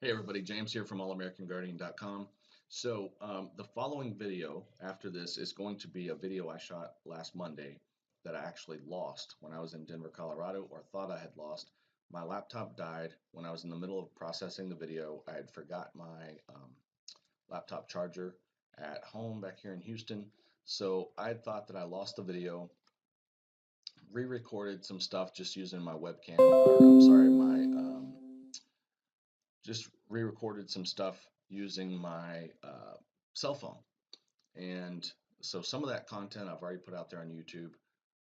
Hey everybody, James here from allamericanguardian.com. The following video after this is going to be a video I shot last Monday that I actually lost when I was in Denver, Colorado, or thought I had lost. My laptop died when I was in the middle of processing the video. I had forgot my laptop charger at home back here in Houston. So I had thought that I lost the video, re-recorded some stuff just using my webcam, or I'm sorry, my just re-recorded some stuff using my cell phone. And so some of that content I've already put out there on YouTube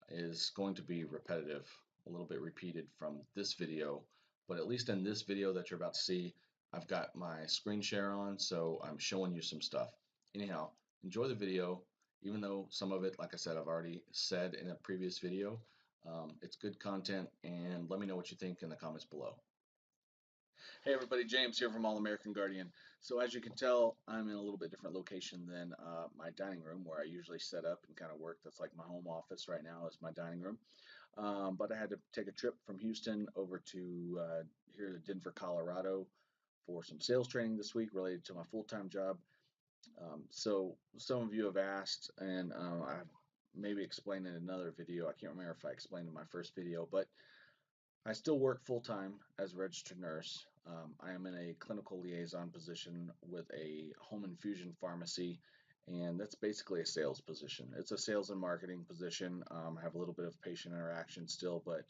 is going to be repetitive, a little bit repeated from this video. But at least in this video that you're about to see, I've got my screen share on, so I'm showing you some stuff. Anyhow, enjoy the video, even though some of it, like I said, I've already said in a previous video. It's good content, and let me know what you think in the comments below. Hey everybody, James here from All American Guardian. So as you can tell, I'm in a little bit different location than my dining room where I usually set up and kind of work. That's like my home office right now is my dining room. But I had to take a trip from Houston over to here to Denver, Colorado for some sales training this week related to my full-time job. So some of you have asked, and I've maybe explained in another video. I can't remember if I explained in my first video, but I still work full time as a registered nurse. I am in a clinical liaison position with a home infusion pharmacy, and that's basically a sales position. It's a sales and marketing position. I have a little bit of patient interaction still, but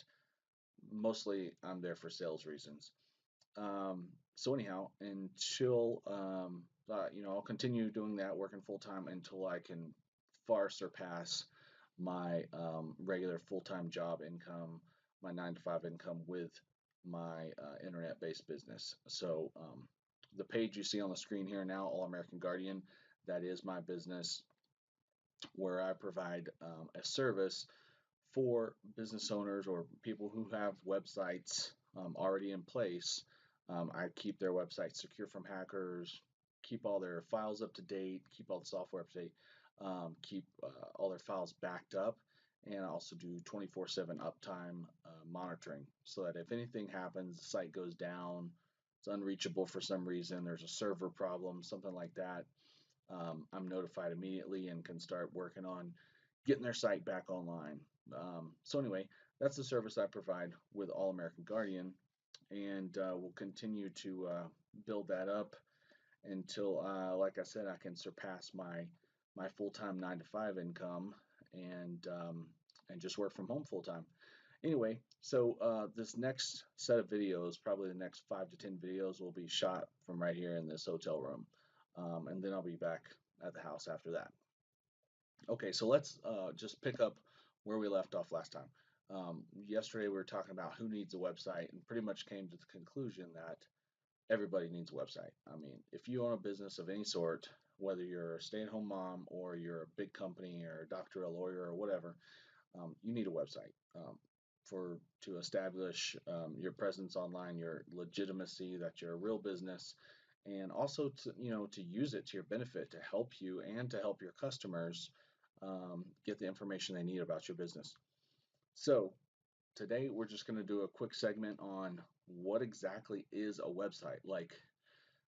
mostly I'm there for sales reasons. So anyhow, until I'll continue doing that, working full time until I can far surpass my regular full time job income, my 9 to 5 income with my internet based business. The page you see on the screen here now, All American Guardian, that is my business where I provide a service for business owners or people who have websites already in place. I keep their websites secure from hackers, keep all their files up to date, keep all the software up to date, keep all their files backed up, and I also do 24/7 uptime monitoring so that if anything happens, the site goes down, it's unreachable for some reason, there's a server problem, something like that, I'm notified immediately and can start working on getting their site back online. So anyway, that's the service I provide with All American Guardian, and we'll continue to build that up until, like I said, I can surpass my full-time 9 to 5 income and just work from home full-time. Anyway, so this next set of videos, probably the next 5 to 10 videos, will be shot from right here in this hotel room, and then I'll be back at the house after that. Okay, so let's just pick up where we left off last time. Yesterday we were talking about who needs a website and pretty much came to the conclusion that everybody needs a website. I mean, if you own a business of any sort, whether you're a stay-at-home mom or you're a big company or a doctor, a lawyer, or whatever, you need a website for to establish your presence online, your legitimacy that you're a real business, and also to use it to your benefit to help you and to help your customers get the information they need about your business. So today we're just going to do a quick segment on what exactly is a website. Like,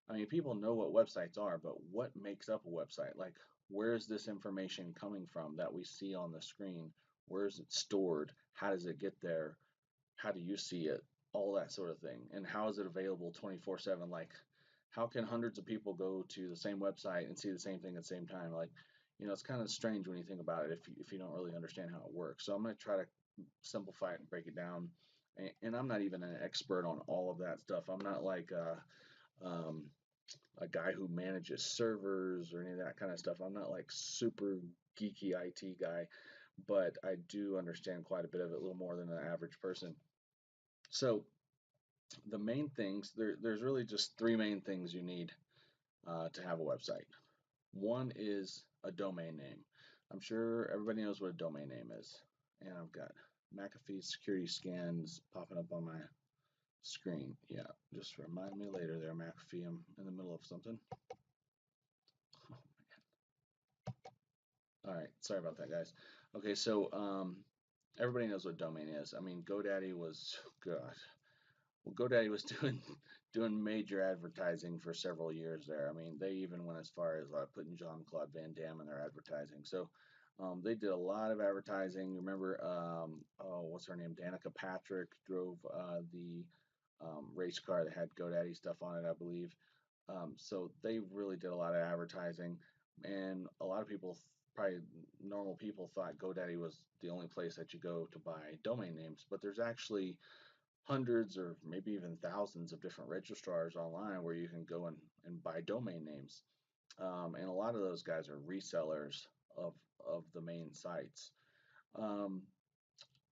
I mean, people know what websites are, but what makes up a website? Like, where is this information coming from that we see on the screen? Where is it stored? How does it get there? How do you see it? All that sort of thing. And how is it available 24/7? Like, how can hundreds of people go to the same website and see the same thing at the same time? Like, it's kind of strange when you think about it if you don't really understand how it works. So I'm going to try to simplify it and break it down. And I'm not even an expert on all of that stuff. I'm not like a guy who manages servers or any of that kind of stuff. I'm not like super geeky IT guy, but I do understand quite a bit of it, a little more than the average person. So the main things there's really just three main things you need to have a website. One is a domain name. I'm sure everybody knows what a domain name is, and I've got McAfee security scans popping up on my screen. Yeah, just remind me later there, McAfee. I'm in the middle of something. All right, sorry about that, guys. Okay, so everybody knows what domain is. I mean, GoDaddy was, God, Well, GoDaddy was doing major advertising for several years there. I mean, they even went as far as putting Jean-Claude Van Damme in their advertising. So they did a lot of advertising. Remember, oh, what's her name? Danica Patrick drove the race car that had GoDaddy stuff on it, I believe. So they really did a lot of advertising, and a lot of people, probably normal people, thought GoDaddy was the only place that you go to buy domain names. But there's actually hundreds or maybe even thousands of different registrars online where you can go and buy domain names. And a lot of those guys are resellers of, of the main sites. Um,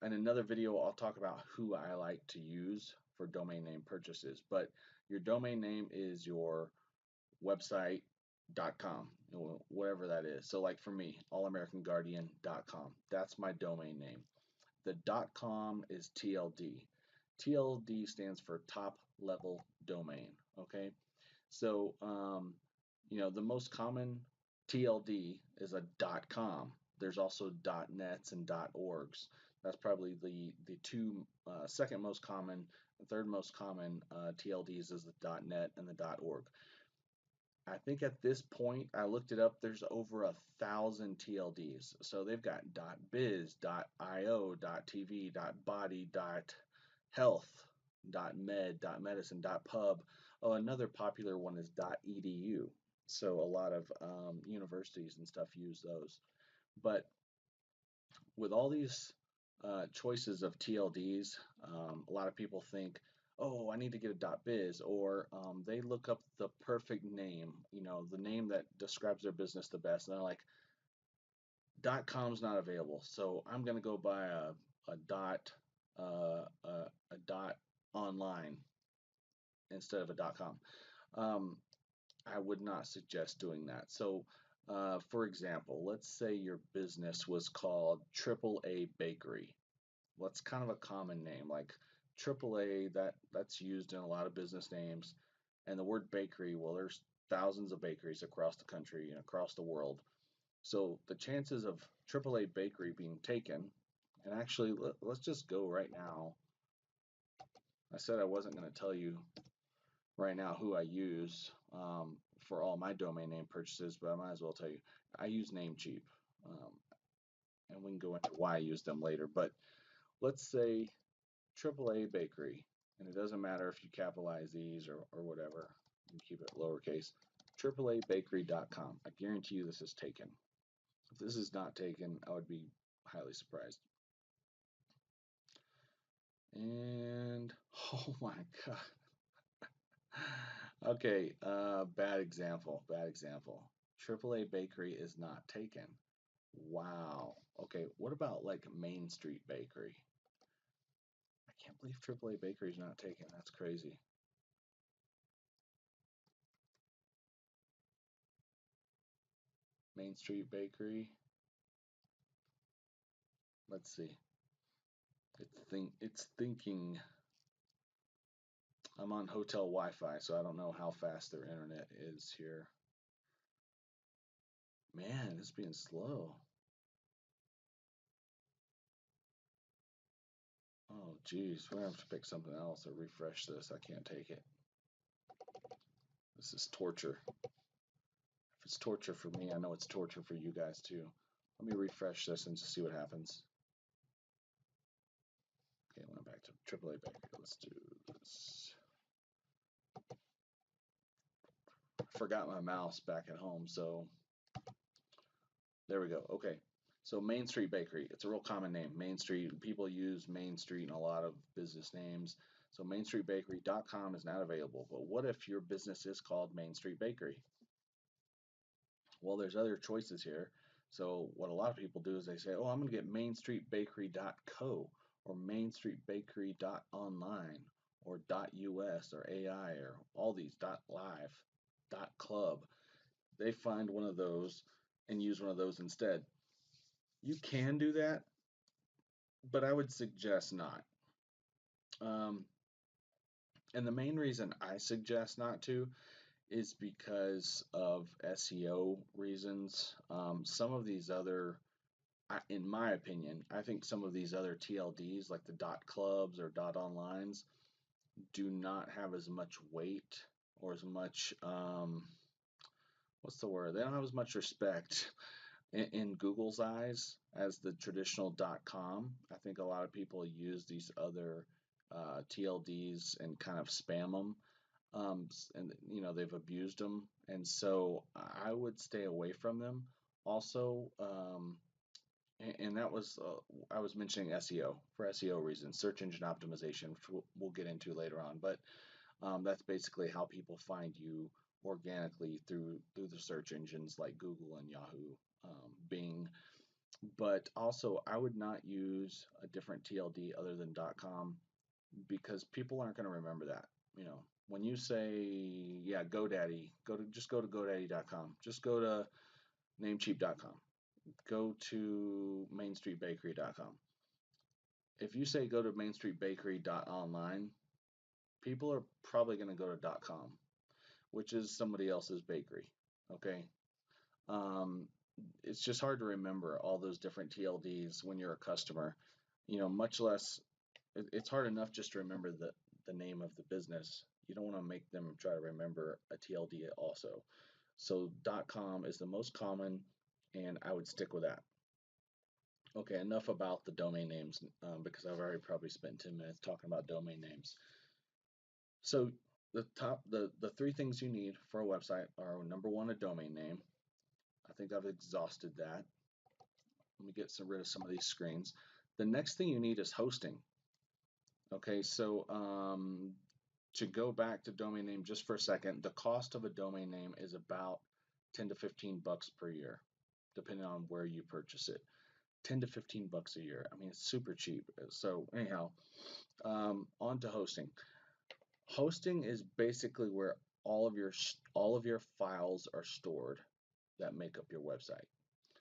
in another video, I'll talk about who I like to use for domain name purchases. But your domain name is your website.com, whatever that is. So, like for me, allamericanguardian.com, that's my domain name. The .com is TLD. TLD stands for top level domain. Okay, so the most common TLD is a .com. There's also .nets and .orgs. That's probably the two second most common. The third most common TLDs is the .net and the .org. I think at this point, I looked it up, there's over 1,000 TLDs. So they've got .biz, .io, .tv, .body, .health, .med, .medicine, .pub. Oh, another popular one is .edu. So a lot of universities and stuff use those. But with all these choices of TLDs, a lot of people think, oh, I need to get a .biz, or they look up the perfect name, the name that describes their business the best, and they're like, .com's not available, so I'm going to go buy a dot online instead of a .com. I would not suggest doing that. So, for example, let's say your business was called AAA Bakery. What's kind of a common name, like AAA, that's used in a lot of business names, and the word bakery, well, there's thousands of bakeries across the country and across the world. So the chances of AAA Bakery being taken, and actually, let's just go right now. I said I wasn't going to tell you right now who I use for all my domain name purchases, but I might as well tell you. I use Namecheap, and we can go into why I use them later. But let's say AAA Bakery, and it doesn't matter if you capitalize these or whatever, you keep it lowercase, AAAbakery.com. I guarantee you this is taken. If this is not taken, I would be highly surprised. And, oh my God. Okay, bad example, bad example. AAA Bakery is not taken. Wow. Okay, what about like Main Street Bakery? I can't believe AAA Bakery is not taken. That's crazy. Main Street Bakery. Let's see. It's thinking. I'm on hotel Wi-Fi, so I don't know how fast their internet is here. Man, it's being slow. Oh, geez, we're gonna have to pick something else or refresh this. I can't take it. This is torture. If it's torture for me, I know it's torture for you guys too. Let me refresh this and just see what happens. Okay, went back to AAA Bakery. Let's do this. I forgot my mouse back at home, so there we go. Okay, so Main Street Bakery. It's a real common name. Main Street. People use Main Street in a lot of business names. So MainStreetBakery.com is not available. But what if your business is called Main Street Bakery? Well, there's other choices here. So what a lot of people do is they say, oh, I'm going to get MainStreetBakery.co or MainStreetBakery.online or .us or AI or all these .live, .club. They find one of those and use one of those instead. You can do that, but I would suggest not. And the main reason I suggest not to is because of SEO reasons. Some of these other, in my opinion, I think some of these other TLDs, like the .clubs or .onlines, do not have as much weight or as much what's the word? They don't have as much respect in Google's eyes as the traditional .com. I think a lot of people use these other TLDs and kind of spam them, and they've abused them, and so I would stay away from them. Also, and that was I was mentioning SEO for SEO reasons, search engine optimization, which we'll get into later on, but that's basically how people find you organically through the search engines like Google and Yahoo, Bing. But also, I would not use a different TLD other than .com because people aren't going to remember that. You know, when you say, yeah, GoDaddy, go to GoDaddy.com, just go to Namecheap.com, go to MainStreetBakery.com. If you say go to MainStreetBakery.online, people are probably going to go to .com, which is somebody else's bakery. Okay, um, it's just hard to remember all those different TLDs when you're a customer. Much less it's hard enough just to remember the name of the business. You don't want to make them try to remember a TLD also. So .com is the most common, and I would stick with that. Okay, enough about the domain names because I've already probably spent 10 minutes talking about domain names. So the three things you need for a website are number one, a domain name. I think I've exhausted that. Let me get rid of some of these screens. The next thing you need is hosting. Okay, so to go back to domain name just for a second, the cost of a domain name is about 10 to 15 bucks per year, depending on where you purchase it. 10 to 15 bucks a year. I mean, it's super cheap. So anyhow, on to hosting. Hosting is basically where all of your files are stored that make up your website.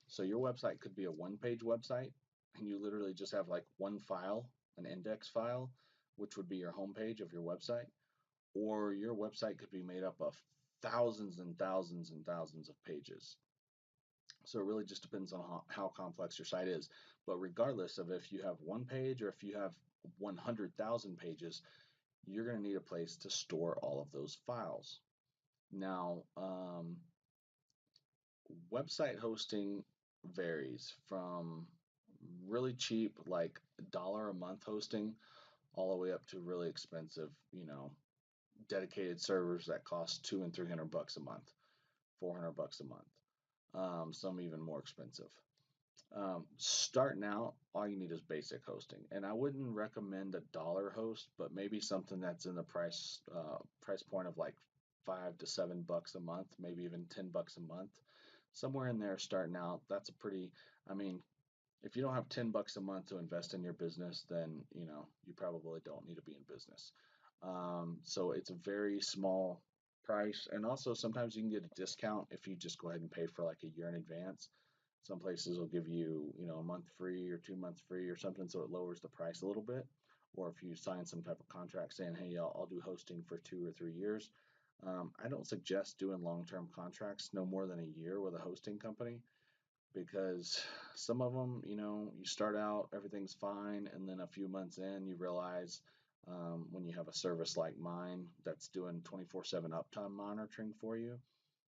So your website could be a one-page website, and you literally just have like one file, an index file, which would be your homepage of your website, or your website could be made up of thousands and thousands and thousands of pages. So it really just depends on how complex your site is. But regardless of if you have one page or if you have 100,000 pages, you're going to need a place to store all of those files. Now, website hosting varies from really cheap, like $1 a month hosting, all the way up to really expensive, dedicated servers that cost 200 and 300 bucks a month, 400 bucks a month. Some even more expensive. Starting out, all you need is basic hosting, and I wouldn't recommend a dollar host, but maybe something that's in the price point of like $5 to $7 a month, maybe even $10 a month, somewhere in there. Starting out, that's a pretty. I mean, if you don't have $10 a month to invest in your business, then you probably don't need to be in business. So it's a very small price, and also sometimes you can get a discount if you just go ahead and pay for like a year in advance. Some places will give you, a month free or 2 months free or something, so it lowers the price a little bit. Or if you sign some type of contract saying, hey, I'll do hosting for 2 or 3 years. I don't suggest doing long-term contracts no more than a year with a hosting company because some of them, you start out, everything's fine, and then a few months in, you realize when you have a service like mine that's doing 24/7 uptime monitoring for you,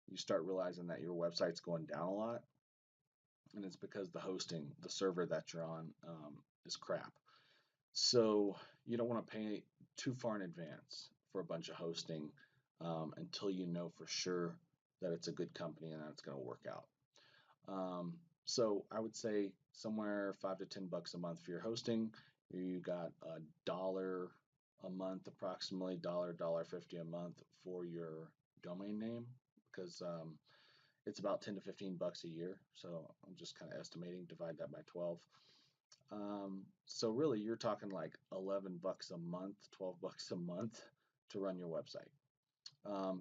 you start realizing that your website's going down a lot, and it's because the hosting, the server that you're on, is crap. So you don't want to pay too far in advance for a bunch of hosting until you know for sure that it's a good company and that it's going to work out. So I would say somewhere $5 to $10 a month for your hosting. You got $1 a month, approximately $1.50 a month for your domain name because it's about 10 to 15 bucks a year. So I'm just kind of estimating, divide that by 12. So really you're talking like 11 bucks a month, 12 bucks a month to run your website.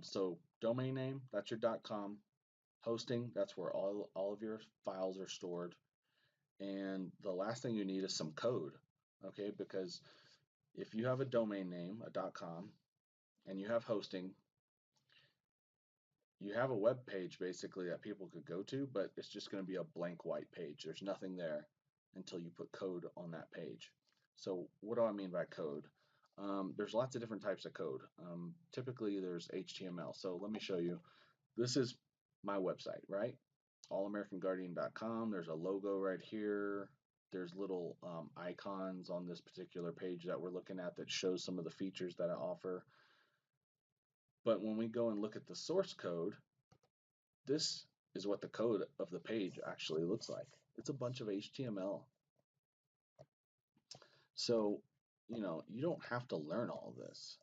So domain name, that's your .com. Hosting, that's where all of your files are stored. And the last thing you need is some code, okay? Because if you have a domain name, a .com, and you have hosting, you have a web page basically that people could go to, but it's just going to be a blank white page. There's nothing there until you put code on that page. So what do I mean by code? There's lots of different types of code. Typically, there's HTML. So let me show you. This is my website, right? allamericanguardian.com. There's a logo right here. There's little icons on this particular page that we're looking at that shows some of the features that I offer. But when we go and look at the source code, this is what the code of the page actually looks like. It's a bunch of HTML. So, you don't have to learn all this.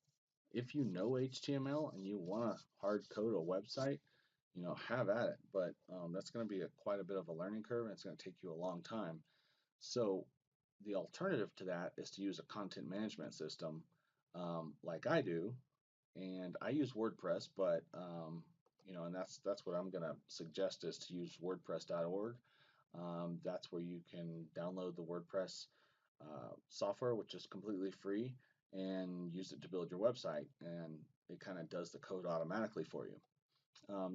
If you know HTML and you want to hard code a website, have at it. But that's going to be quite a bit of a learning curve, and it's going to take you a long time. So the alternative to that is to use a content management system like I do, and I use WordPress, but and that's what I'm going to suggest is to use WordPress.org. That's where you can download the WordPress software, which is completely free, and use it to build your website, and it kind of does the code automatically for you.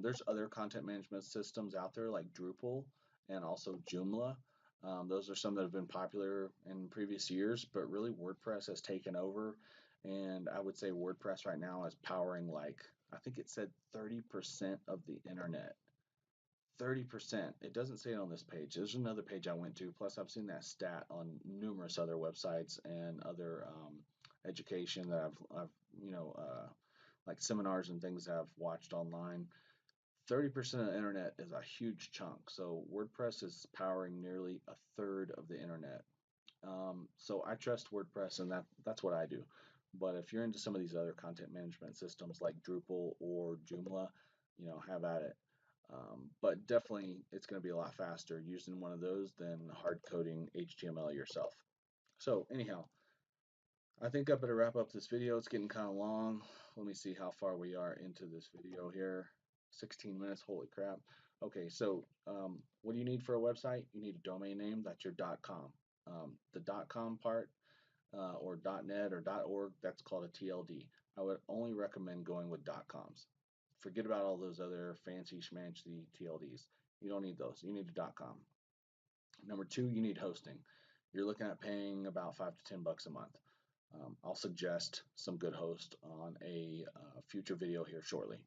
There's other content management systems out there like Drupal and also Joomla. Those are some that have been popular in previous years, but really WordPress has taken over, and I would say WordPress right now is powering, like, I think it said 30% of the internet. 30%. It doesn't say it on this page. There's another page I went to. Plus, I've seen that stat on numerous other websites and other education that I've like seminars and things that I've watched online. 30% of the internet is a huge chunk. So WordPress is powering nearly a third of the internet. So I trust WordPress, and that's what I do. But if you're into some of these other content management systems like Drupal or Joomla, have at it. But definitely, it's going to be a lot faster using one of those than hard coding HTML yourself. So anyhow, I think I better wrap up this video. It's getting kind of long. Let me see how far we are into this video here. 16 minutes, holy crap. Okay, so what do you need for a website? You need a domain name. That's your .com. The .com part or .net or .org, that's called a TLD. I would only recommend going with .coms. Forget about all those other fancy schmancy TLDs. You don't need those. You need a .com. Number two, you need hosting. You're looking at paying about $5 to $10 a month. I'll suggest some good host on a future video here shortly.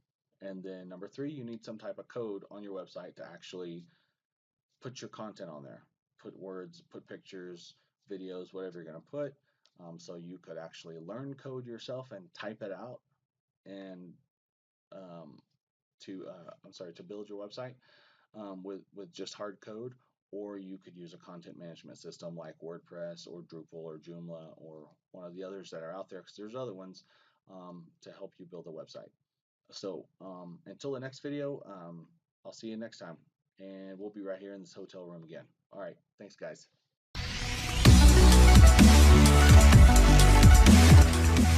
And then number three, you need some type of code on your website to actually put your content on there. Put words, put pictures, videos, whatever you're going to put. So you could actually learn code yourself and type it out and to build your website with just hard code, or you could use a content management system like WordPress or Drupal or Joomla or one of the others that are out there, because there's other ones to help you build a website. So until the next video, I'll see you next time, and we'll be right here in this hotel room again. All right, thanks guys.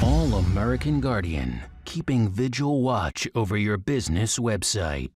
All American Guardian, keeping vigil watch over your business website.